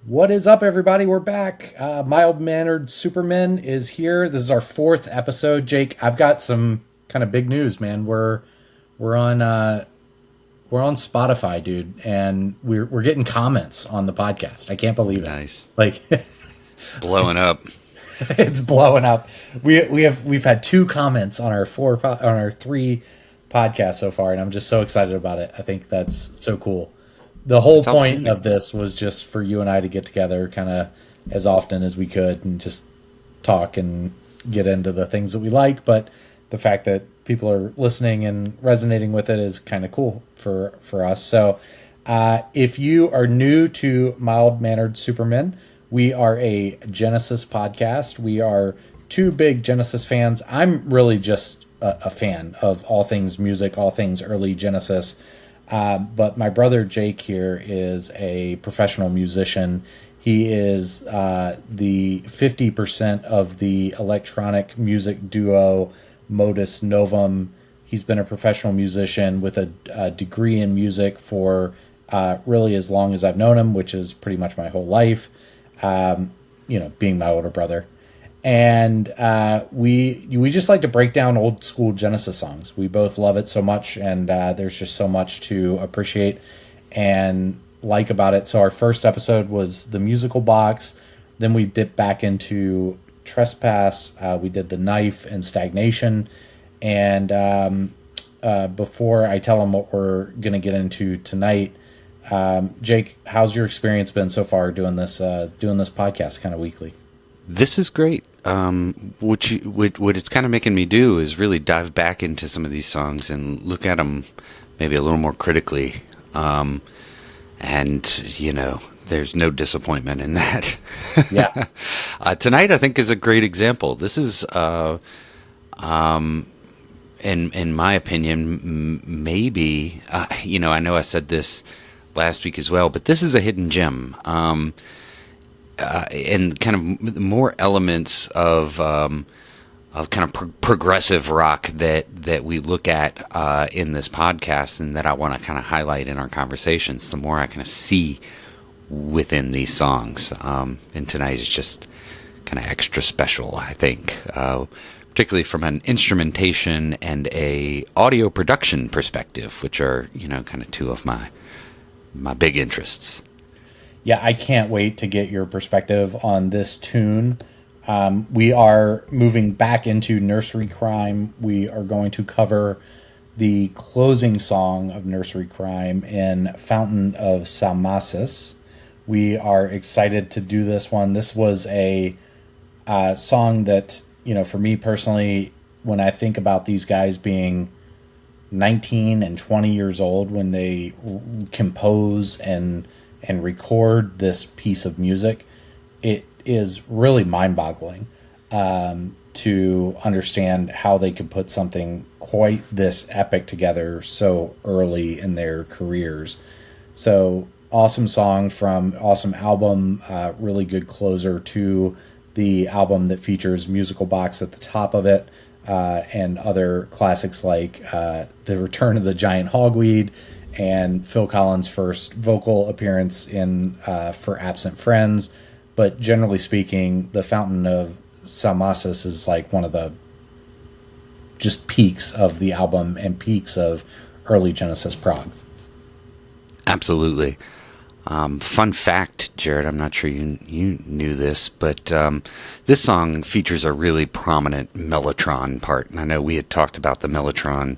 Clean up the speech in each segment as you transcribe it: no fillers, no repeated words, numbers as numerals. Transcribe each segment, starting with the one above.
What is up, everybody? We're back. Mild Mannered Supermen is here. This is our 4th episode. Jake, I've got some kind of big news, man. We're on Spotify, dude, and we're getting comments on the podcast. I can't believe it. Nice, like blowing up. It's blowing up. We've had 2 comments on our 3 podcasts so far, and I'm just so excited about it. I think that's so cool. The whole point of this was just for you and I to get together kind of as often as we could and just talk and get into the things that we like. But the fact that people are listening and resonating with it is kind of cool for us. So if you are new to Mild Mannered Supermen, we are a Genesis podcast. We are 2 big Genesis fans. I'm really just a fan of all things music, all things early Genesis. But my brother Jake here is a professional musician. He is the 50% of the electronic music duo Modus Novum. He's been a professional musician with a degree in music for really as long as I've known him, which is pretty much my whole life, being my older brother. And we just like to break down old school Genesis songs. We both love it so much, and there's just so much to appreciate and like about it. So our first episode was the musical box. Then we dipped back into Trespass. We did the Knife and Stagnation. And before I tell them what we're going to get into tonight, Jake, how's your experience been so far doing this podcast kind of weekly? This is great. What it's kind of making me do is really dive back into some of these songs and look at them maybe a little more critically. And, there's no disappointment in that. Yeah. Tonight, I think, is a great example. This is, in my opinion, maybe, I know I said this last week as well, but this is a hidden gem. And kind of more elements of kind of progressive rock that we look at in this podcast, and that I want to kind of highlight in our conversations. The more I kind of see within these songs, and tonight is just kind of extra special, I think, particularly from an instrumentation and a audio production perspective, which are kind of 2 of my big interests. Yeah, I can't wait to get your perspective on this tune. We are moving back into Nursery Cryme. We are going to cover the closing song of Nursery Cryme in Fountain of Salmacis. We are excited to do this one. This was a song that, for me personally, when I think about these guys being 19 and 20 years old when they compose and record this piece of music, it is really mind-boggling to understand how they could put something quite this epic together so early in their careers. So awesome song from awesome album, really good closer to the album that features Musical Box at the top of it, and other classics like The Return of the Giant Hogweed, and Phil Collins' first vocal appearance in For Absent Friends. But generally speaking, the Fountain of Salmacis is like one of the just peaks of the album and peaks of early Genesis prog. Absolutely. Fun fact, Jared, I'm not sure you knew this, but this song features a really prominent Mellotron part. And I know we had talked about the Mellotron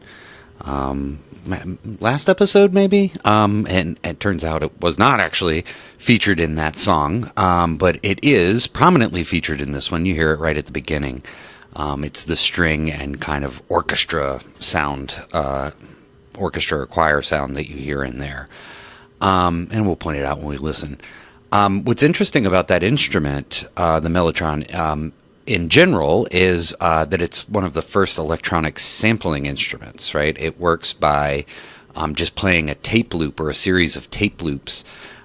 last episode, maybe, and it turns out it was not actually featured in that song, but it is prominently featured in this one. You hear it right at the beginning. It's the string and kind of orchestra sound, orchestra or choir sound that you hear in there. And we'll point it out when we listen. What's interesting about that instrument, the Mellotron, in general, is that it's one of the first electronic sampling instruments, right? It works by just playing a tape loop or a series of tape loops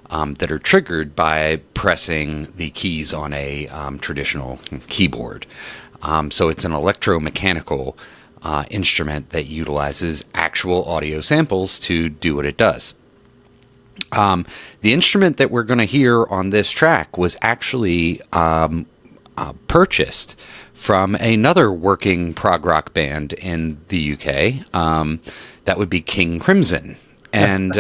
that are triggered by pressing the keys on a traditional keyboard. So it's an electromechanical instrument that utilizes actual audio samples to do what it does. The instrument that we're going to hear on this track was actually purchased from another working prog rock band in the UK. That would be King Crimson. And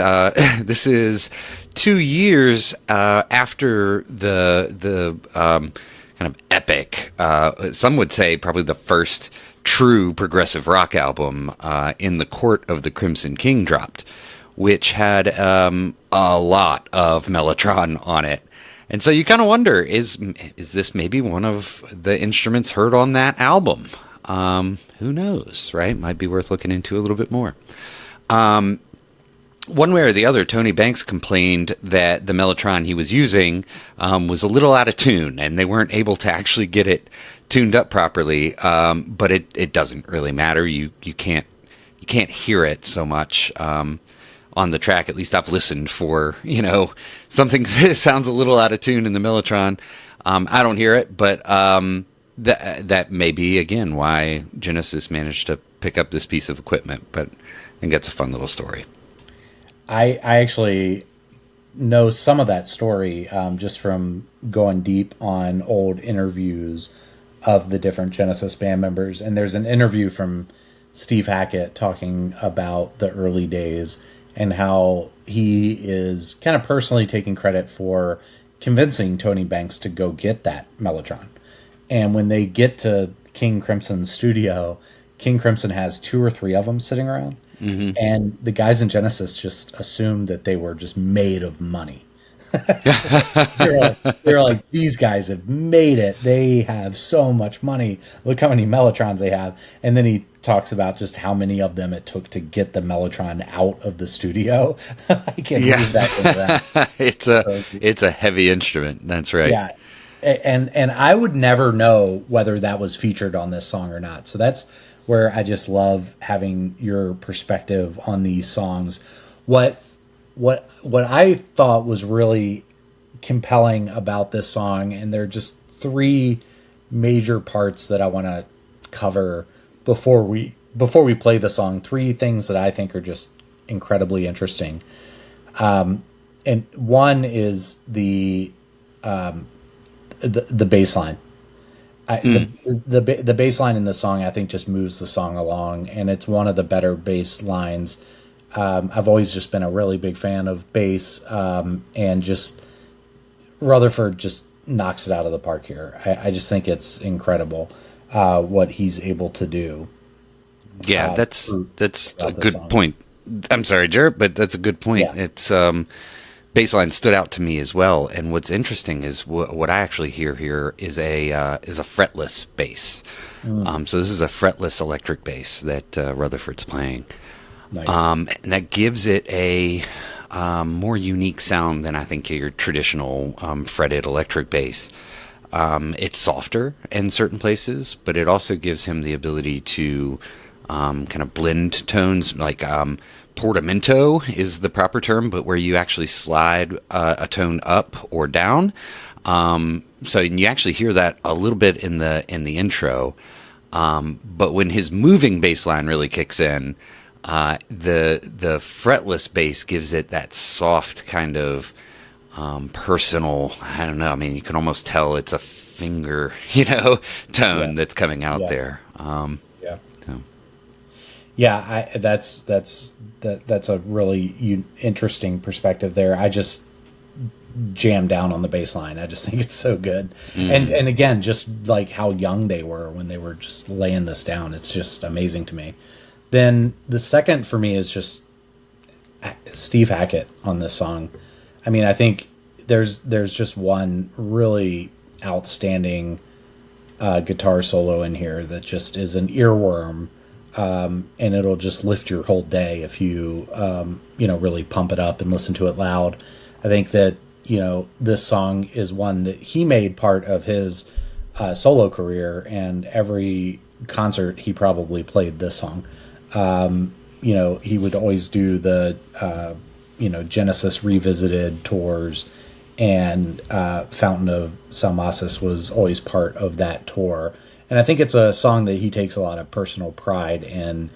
this is 2 years after the kind of epic, some would say probably the first true progressive rock album, In the Court of the Crimson King dropped, which had a lot of Mellotron on it. And so you kind of wonder, is this maybe one of the instruments heard on that album? Who knows, right? Might be worth looking into a little bit more. One way or the other, Tony Banks complained that the Mellotron he was using was a little out of tune, and they weren't able to actually get it tuned up properly. But it doesn't really matter. You can't hear it so much on the track. At least I've listened for something that sounds a little out of tune in the Mellotron. I don't hear it, but that may be again why Genesis managed to pick up this piece of equipment. But I think that's a fun little story. I actually know some of that story just from going deep on old interviews of the different Genesis band members. And there's an interview from Steve Hackett talking about the early days and how he is kind of personally taking credit for convincing Tony Banks to go get that Mellotron. And when they get to King Crimson's studio, King Crimson has 2 or 3 of them sitting around. Mm-hmm. And the guys in Genesis just assumed that they were just made of money. they're like, these guys have made it. They have so much money. Look how many Mellotrons they have. And then he talks about just how many of them it took to get the Mellotron out of the studio. I can't believe that. It's a heavy instrument. That's right. Yeah. And I would never know whether that was featured on this song or not. So that's where I just love having your perspective on these songs. What I thought was really compelling about this song, and there are just 3 major parts that I want to cover before we play the song. 3 things that I think are just incredibly interesting. And one is the bass line. The bass line in the song, I think, just moves the song along, and it's one of the better bass lines. I've always just been a really big fan of bass, and just Rutherford just knocks it out of the park here. I just think it's incredible what he's able to do. Yeah, that's a good point. I'm sorry, Jared, but that's a good point. Yeah. It's bassline stood out to me as well, and what's interesting is what I actually hear here is a fretless bass. So this is a fretless electric bass that Rutherford's playing. Nice. And that gives it a more unique sound than I think your traditional fretted electric bass. It's softer in certain places, but it also gives him the ability to kind of blend tones, like portamento is the proper term, but where you actually slide a tone up or down. So you actually hear that a little bit in the intro. But when his moving bass line really kicks in, the fretless bass gives it that soft kind of personal, I don't know, I mean, you can almost tell it's a finger, tone that's coming out there. That's a really interesting perspective there. I just jam down on the bass line. I just think it's so good. And again, just like how young they were when they were just laying this down. It's just amazing to me. Then the second for me is just Steve Hackett on this song. I mean, I think there's just one really outstanding guitar solo in here that just is an earworm. And it'll just lift your whole day if you, really pump it up and listen to it loud. I think that, this song is one that he made part of his solo career, and every concert he probably played this song. He would always do the, Genesis Revisited tours, and Fountain of Salmacis was always part of that tour. And I think it's a song that he takes a lot of personal pride in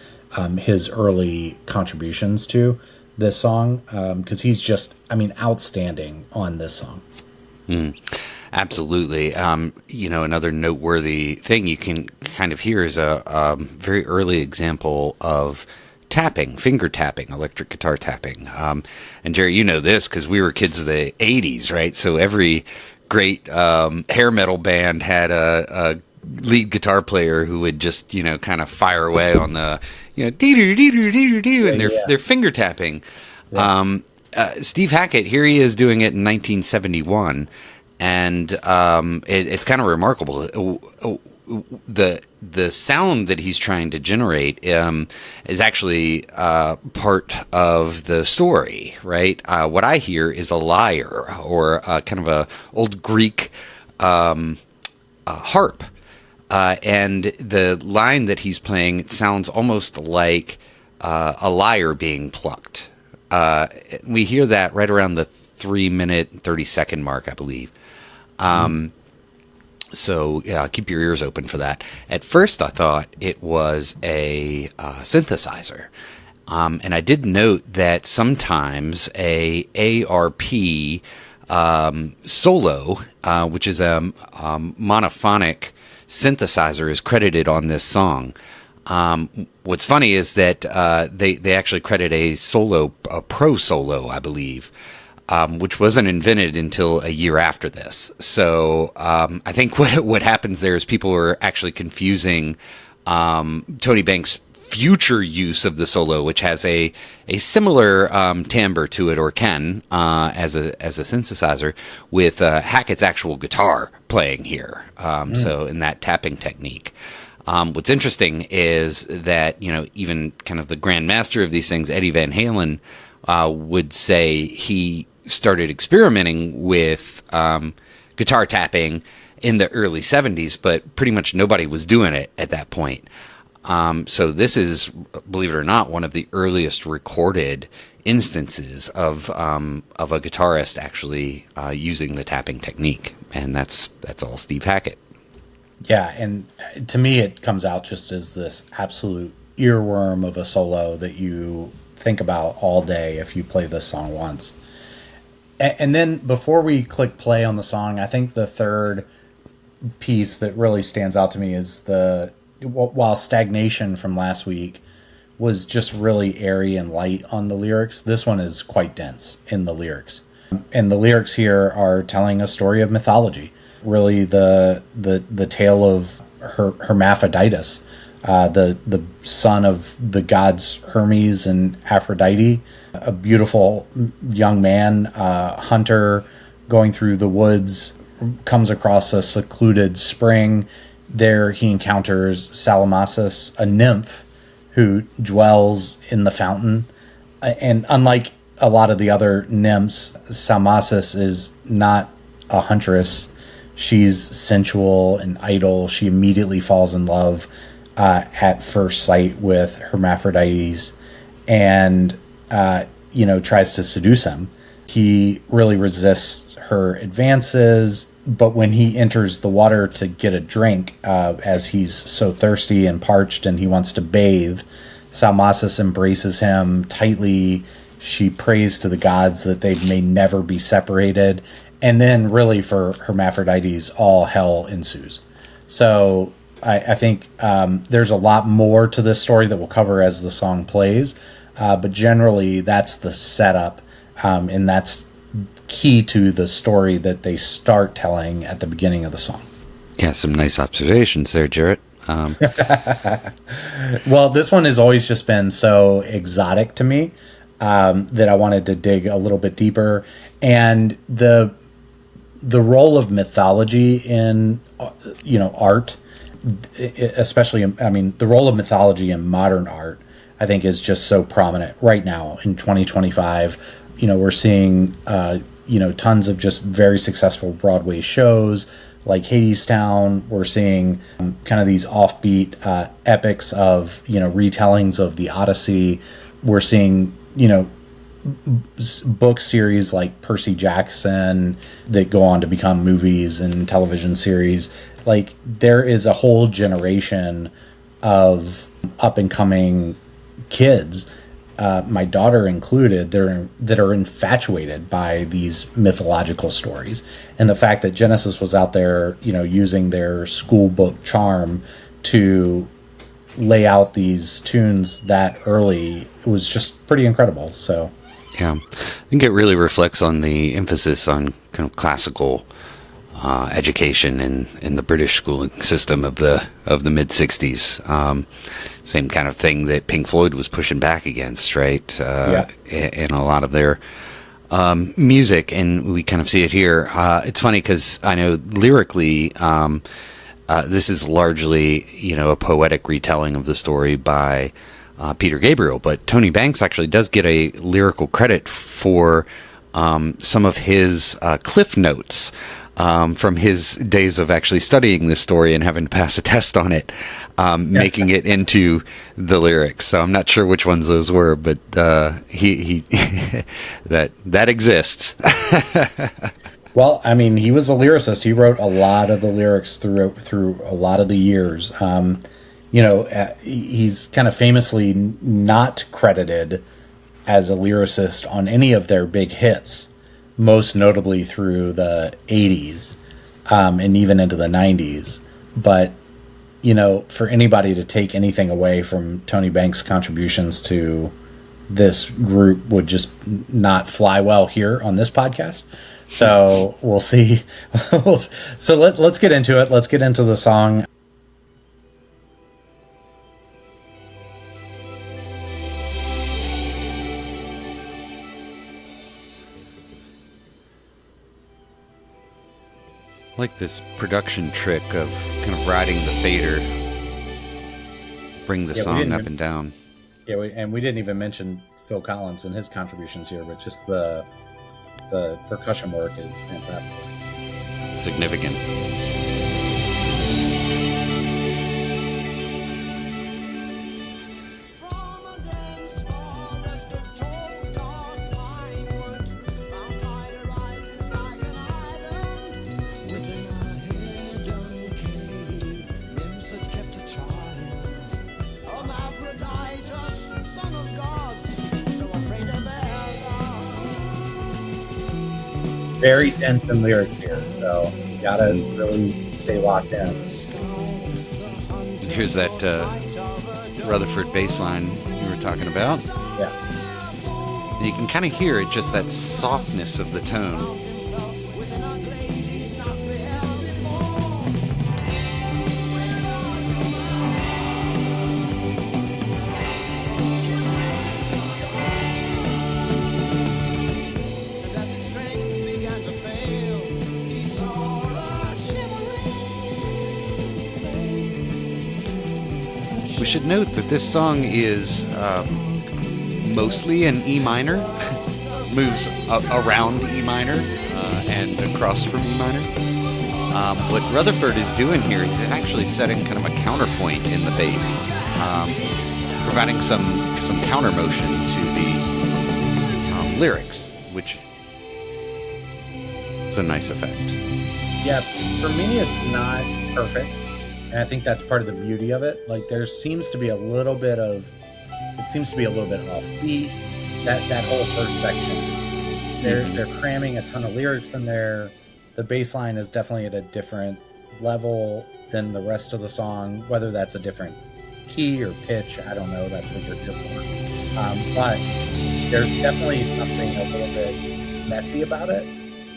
his early contributions to. this song, because he's just, I mean, outstanding on this song. Absolutely. Another noteworthy thing you can kind of hear is a very early example of tapping, finger tapping, electric guitar tapping. And Jerry, you know this because we were kids of the 80s, right? So every great hair metal band had a lead guitar player who would just, kind of fire away on the, dee-doo-dee-doo-dee-doo-doo, and they're finger tapping. Yeah. Steve Hackett, here he is doing it in 1971, and it's kind of remarkable. The sound that he's trying to generate is actually part of the story, right? What I hear is a lyre, or kind of a old Greek harp. And the line that he's playing sounds almost like a lyre being plucked. We hear that right around the 3-minute, 30-second mark, I believe. So keep your ears open for that. At first, I thought it was a synthesizer. And I did note that sometimes a ARP solo, which is a monophonic synthesizer, is credited on this song. What's funny is that they actually credit a pro solo, I believe, which wasn't invented until a year after this. So I think what happens there is people are actually confusing Tony Banks' future use of the solo, which has a similar timbre to it, or can, as a synthesizer, with Hackett's actual guitar playing here. So in that tapping technique. What's interesting is that, even kind of the grandmaster of these things, Eddie Van Halen, would say he started experimenting with guitar tapping in the early 70s, but pretty much nobody was doing it at that point. So this is, believe it or not, one of the earliest recorded instances of a guitarist actually using the tapping technique, and that's all Steve Hackett. Yeah, and to me it comes out just as this absolute earworm of a solo that you think about all day if you play this song once. And then before we click play on the song, I think the third piece that really stands out to me is while Stagnation from last week was just really airy and light on the lyrics, this one is quite dense in the lyrics. And the lyrics here are telling a story of mythology, really the tale of Hermaphroditus, the son of the gods Hermes and Aphrodite, a beautiful young man, hunter, going through the woods, comes across a secluded spring. There he encounters Salmacis, a nymph who dwells in the fountain. And unlike a lot of the other nymphs, Salmacis is not a huntress. She's sensual and idle. She immediately falls in love at first sight with Hermaphroditus, and tries to seduce him. He really resists her advances, but when he enters the water to get a drink, as he's so thirsty and parched and he wants to bathe, Salmacis embraces him tightly. She prays to the gods that they may never be separated, and then really for Hermaphroditus, all hell ensues. So I think there's a lot more to this story that we'll cover as the song plays, but generally that's the setup, and that's key to the story that they start telling at the beginning of the song. Yeah, some nice observations there, Jarrett. Well, this one has always just been so exotic to me that I wanted to dig a little bit deeper, and the role of mythology in art, especially the role of mythology in modern art, I think is just so prominent right now in 2025. We're seeing tons of just very successful Broadway shows like Hadestown. We're seeing kind of these offbeat epics of retellings of the Odyssey. We're seeing book series like Percy Jackson that go on to become movies and television series. Like, there is a whole generation of up and coming kids my daughter included, that are infatuated by these mythological stories, and the fact that Genesis was out there, using their school book charm to lay out these tunes that early was just pretty incredible. So, yeah, I think it really reflects on the emphasis on kind of classical education in the British schooling system of the mid '60s. Same kind of thing that Pink Floyd was pushing back against, right? In a lot of their music, and we kind of see it here. It's funny because I know lyrically, this is largely a poetic retelling of the story by Peter Gabriel, but Tony Banks actually does get a lyrical credit for some of his cliff notes. From his days of actually studying this story and having to pass a test on it, making it into the lyrics. So I'm not sure which ones those were, but he that exists. Well, I mean, he was a lyricist. He wrote a lot of the lyrics through a lot of the years. He's kind of famously not credited as a lyricist on any of their big hits. Most notably through the 80s and even into the 90s. But, for anybody to take anything away from Tony Banks' contributions to this group would just not fly well here on this podcast. So we'll see. So let's get into it. Let's get into the song. Like this production trick of kind of riding the fader, bring the song up and down. Yeah, we didn't even mention Phil Collins and his contributions here, but just the percussion work is fantastic. It's significant. Very dense in lyrics here, so you gotta really stay locked in. Here's that Rutherford bass line you were talking about. Yeah. And you can kind of hear it, just that softness of the tone. We should note that this song is mostly in E minor, moves around E minor and across from E minor. What Rutherford is doing here is he's actually setting kind of a counterpoint in the bass, providing some counter motion to the lyrics, which is a nice effect. Yeah, for me it's not perfect. And I think that's part of the beauty of it. Like, there seems to be a little bit offbeat. That whole first section, they're cramming a ton of lyrics in there. The bass line is definitely at a different level than the rest of the song. Whether that's a different key or pitch, I don't know. That's what you're here for. But there's definitely something a little bit messy about it.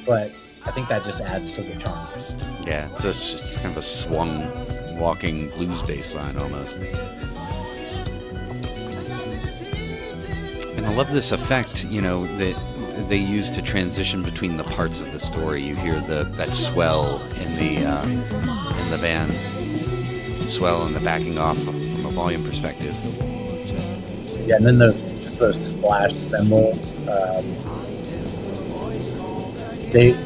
But I think that just adds to the charm. Yeah, it's kind of a swung, walking blues bass line almost. And I love this effect, that they use to transition between the parts of the story. You hear that swell in the band, swell and the backing off from a volume perspective. Yeah, and then those splash cymbals.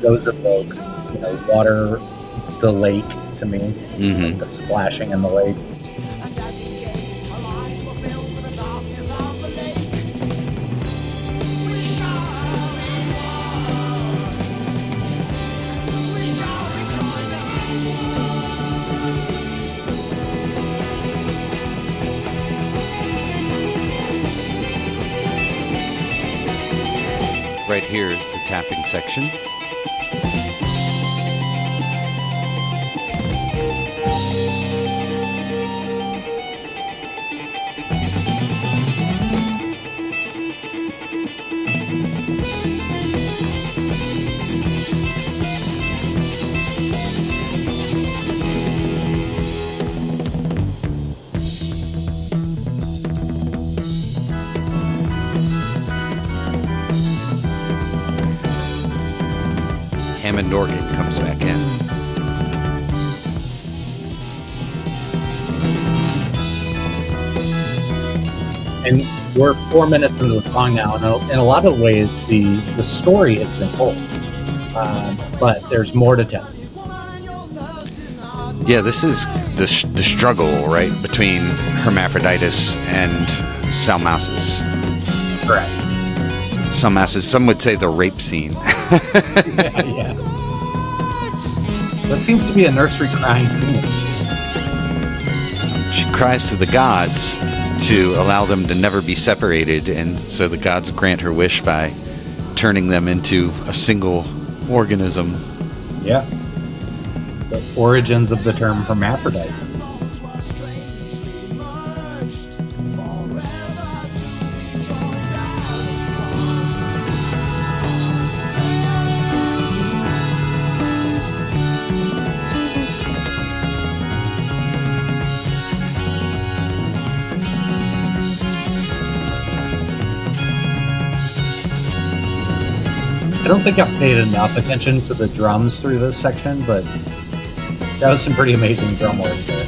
Those evoke, water, the lake to me, like the splashing in the lake. Right here is the tapping section. Hammond organ comes back in. And we're 4 minutes into the song now, and in a lot of ways, the story has been told, but there's more to tell. Yeah, this is the struggle, right, between Hermaphroditus and Salmacis. Correct. Salmacis, some would say the rape scene. Yeah. That seems to be a nursery crying theme. She cries to the gods to allow them to never be separated, and so the gods grant her wish by turning them into a single organism. Yeah. The origins of the term hermaphrodite. I don't think I've paid enough attention to the drums through this section, but that was some pretty amazing drum work there.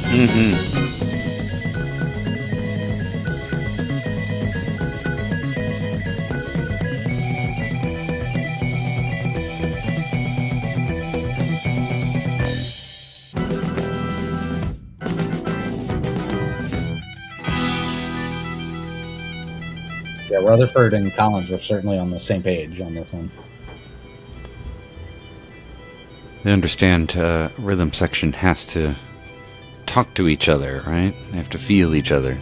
Yeah, Rutherford and Collins were certainly on the same page on this one. They understand rhythm section has to talk to each other, right? They have to feel each other.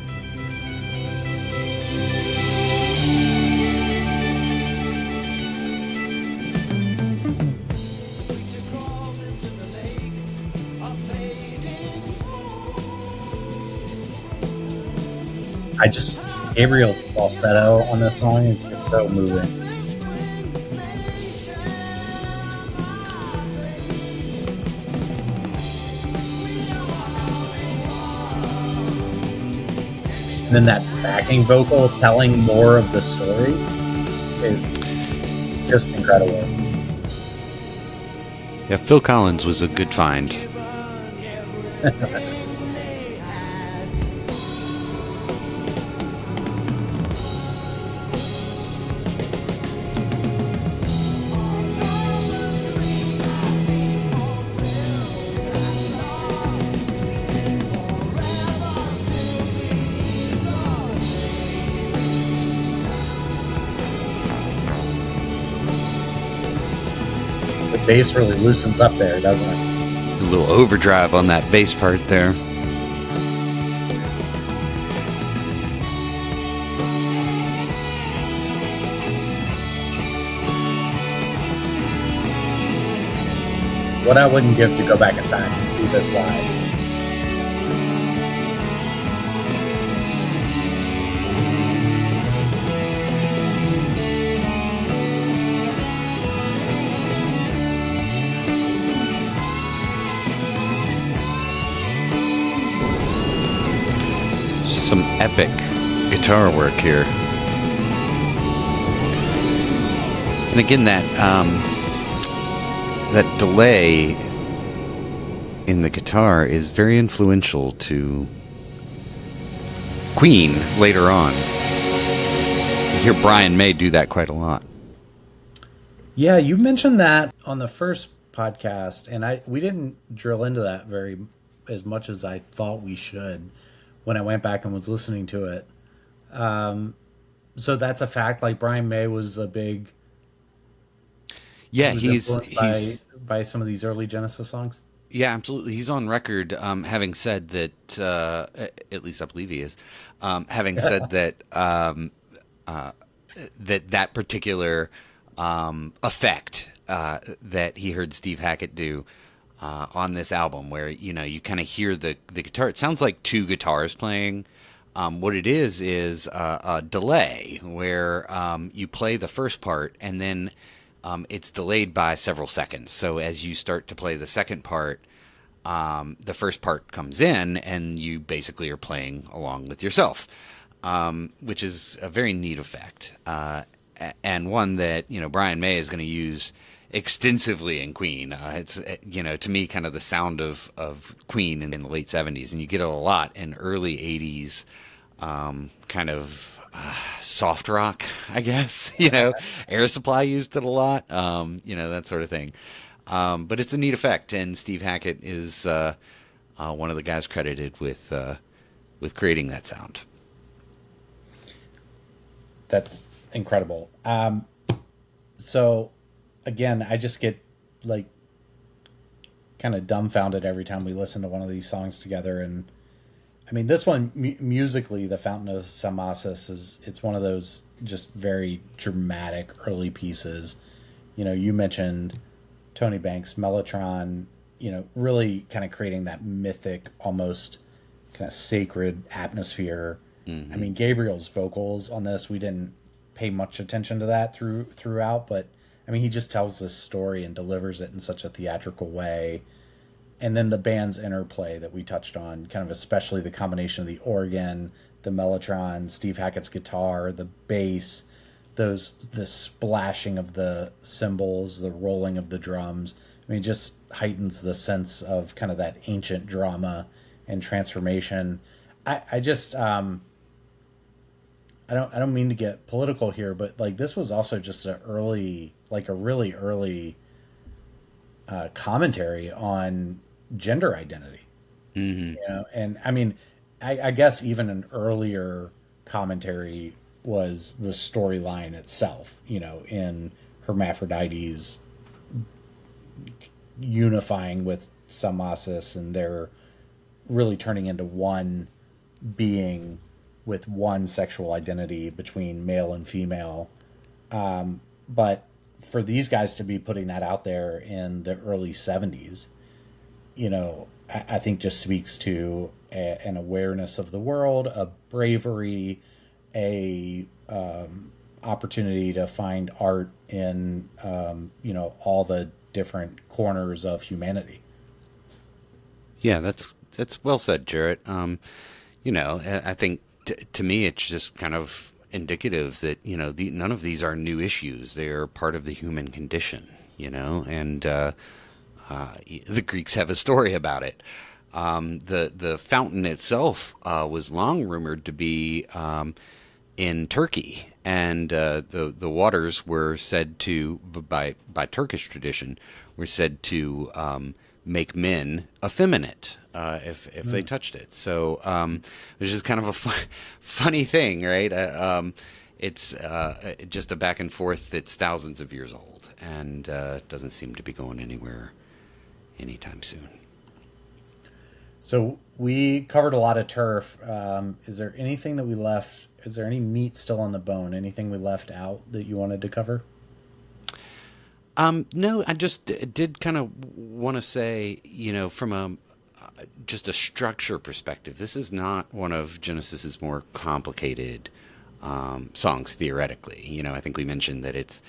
Gabriel's falsetto on this song is just so moving. And then that backing vocal telling more of the story is just incredible. Yeah, Phil Collins was a good find. The bass really loosens up there, doesn't it? A little overdrive on that bass part there. What I wouldn't give to go back in time and see this live. Some epic guitar work here. And again, that delay in the guitar is very influential to Queen later on. You hear Brian May do that quite a lot. Yeah, you mentioned that on the first podcast, and we didn't drill into that as much as I thought we should when I went back and was listening to it. So that's a fact. Like Brian May was a big. Yeah, he's by some of these early Genesis songs. Yeah, absolutely. He's on record having said that. At least I believe he is. Having said that that particular effect that he heard Steve Hackett do on this album, where you kind of hear the guitar. It sounds like two guitars playing. What it is a delay where you play the first part and then it's delayed by several seconds. So as you start to play the second part, the first part comes in and you basically are playing along with yourself, which is a very neat effect, and one that Brian May is going to use extensively in Queen. It's to me kind of the sound of Queen in the late 70s, and you get it a lot in early 80s kind of soft rock, I guess. Air Supply used it a lot, that sort of thing. But it's a neat effect, and Steve Hackett is one of the guys credited with creating that sound. That's incredible. So again, I just get like kind of dumbfounded every time we listen to one of these songs together. And I mean, this one musically, the Fountain of Salmacis it's one of those just very dramatic early pieces. You mentioned Tony Banks, Mellotron, really kind of creating that mythic, almost kind of sacred atmosphere. Mm-hmm. I mean, Gabriel's vocals on this, we didn't pay much attention to that throughout, but I mean, he just tells this story and delivers it in such a theatrical way. And then the band's interplay that we touched on, kind of especially the combination of the organ, the Mellotron, Steve Hackett's guitar, the bass, the splashing of the cymbals, the rolling of the drums. I mean, it just heightens the sense of kind of that ancient drama and transformation. I don't mean to get political here, but like this was also just a really early commentary on gender identity. Mm-hmm. And I mean, I guess even an earlier commentary was the storyline itself, in Hermaphroditus unifying with Salmacis, and they're really turning into one being with one sexual identity between male and female. But for these guys to be putting that out there in the early 70s, I think just speaks to an awareness of the world, a bravery, a opportunity to find art in, all the different corners of humanity. Yeah, that's well said, Jarrett. I think to me, it's just kind of indicative that none of these are new issues. They are part of the human condition, and the Greeks have a story about it. The fountain itself was long rumored to be in Turkey, and the waters were said to, by Turkish tradition, were said to make men effeminate if they touched it. So it's just kind of a funny thing, right? It's just a back and forth that's thousands of years old, and doesn't seem to be going anywhere anytime soon. So we covered a lot of turf. Is there anything that we left? Is there any meat still on the bone? Anything we left out that you wanted to cover? No, I just did kind of want to say, from just a structure perspective, this is not one of Genesis's more complicated songs theoretically. I think we mentioned that it's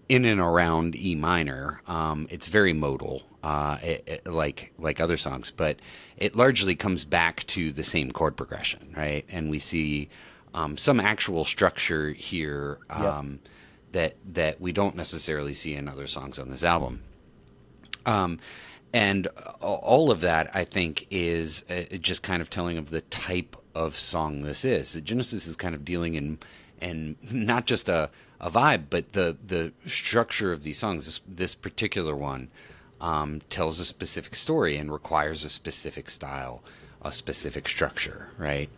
in and around E minor. It's very modal, like other songs, but it largely comes back to the same chord progression, right? And we see some actual structure here. Yep. That we don't necessarily see in other songs on this album. And all of that, I think, is just kind of telling of the type of song this is. Genesis is kind of dealing in not just a vibe, but the structure of these songs. This particular one tells a specific story and requires a specific style, a specific structure, right?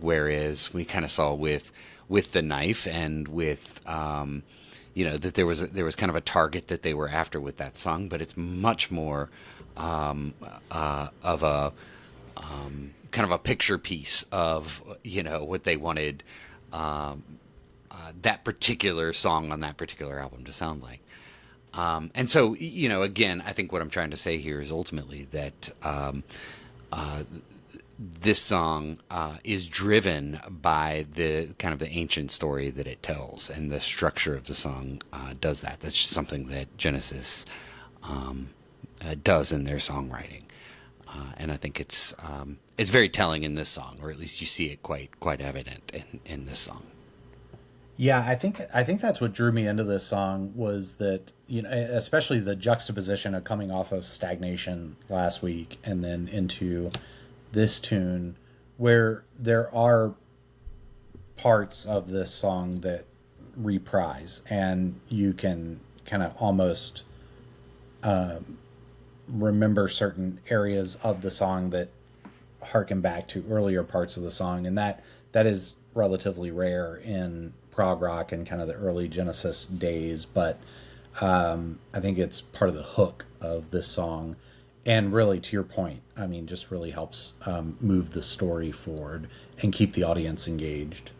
Whereas we kind of saw with the knife and with that there was kind of a target that they were after with that song, but it's much more of a kind of a picture piece of what they wanted that particular song on that particular album to sound like. And so, again, I think what I'm trying to say here is ultimately that this song is driven by the kind of the ancient story that it tells, and the structure of the song does that. That's just something that Genesis does in their songwriting, and I think it's very telling in this song, or at least you see it quite evident in this song. Yeah, I think that's what drew me into this song was that, especially the juxtaposition of coming off of Stagnation last week and then into this tune, where there are parts of this song that reprise, and you can kind of almost remember certain areas of the song that harken back to earlier parts of the song, and that is relatively rare in prog rock and kind of the early Genesis days, but I think it's part of the hook of this song, and really, to your point, I mean, just really helps move the story forward and keep the audience engaged.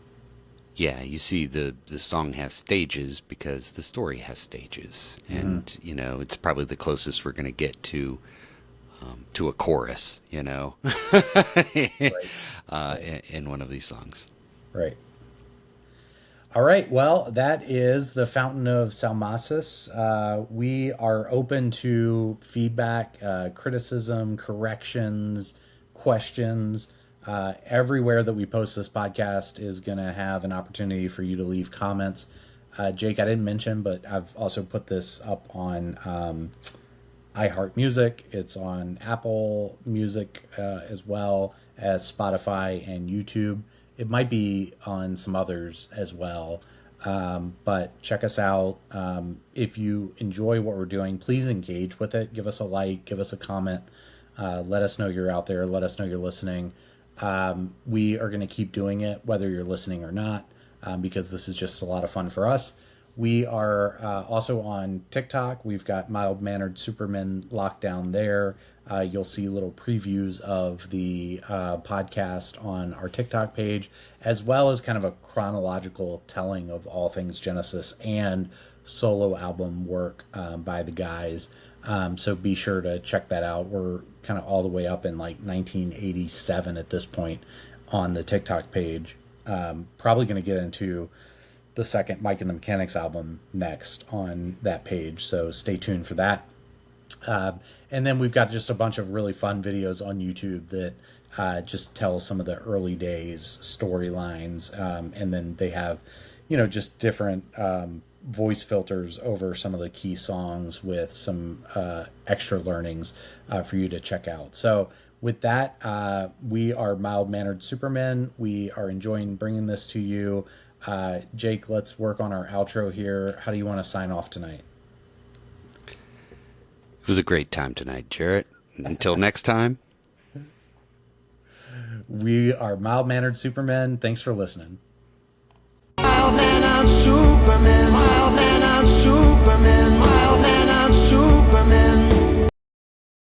Yeah, you see, the song has stages because the story has stages, and it's probably the closest we're going to get to a chorus, Right. in one of these songs. Right. All right. Well, that is the Fountain of Salmacis. We are open to feedback, criticism, corrections, questions. Everywhere that we post this podcast is going to have an opportunity for you to leave comments. Jake, I didn't mention, but I've also put this up on iHeart Music. It's on Apple Music as well as Spotify and YouTube. It might be on some others as well, but check us out. If you enjoy what we're doing, please engage with it. Give us a like, give us a comment. Let us know you're out there. Let us know you're listening. We are going to keep doing it, whether you're listening or not, because this is just a lot of fun for us. We are also on TikTok. We've got Mild Mannered Supermen locked down there. You'll see little previews of the podcast on our TikTok page, as well as kind of a chronological telling of all things Genesis and solo album work by the guys. So be sure to check that out. We're kind of all the way up in like 1987 at this point on the TikTok page. Probably going to get into the second Mike and the Mechanics album next on that page, so stay tuned for that. And then we've got just a bunch of really fun videos on YouTube that just tell some of the early days storylines, and then they have, just different voice filters over some of the key songs with some extra learnings for you to check out. So with that, we are Mild Mannered Supermen. We are enjoying bringing this to you. Jake, let's work on our outro here. How do you want to sign off tonight? It was a great time tonight, Jarrett. Until next time. We are Mild Mannered Supermen. Thanks for listening. Mild Mannered Supermen, Mild Mannered Supermen, Mild Mannered Supermen.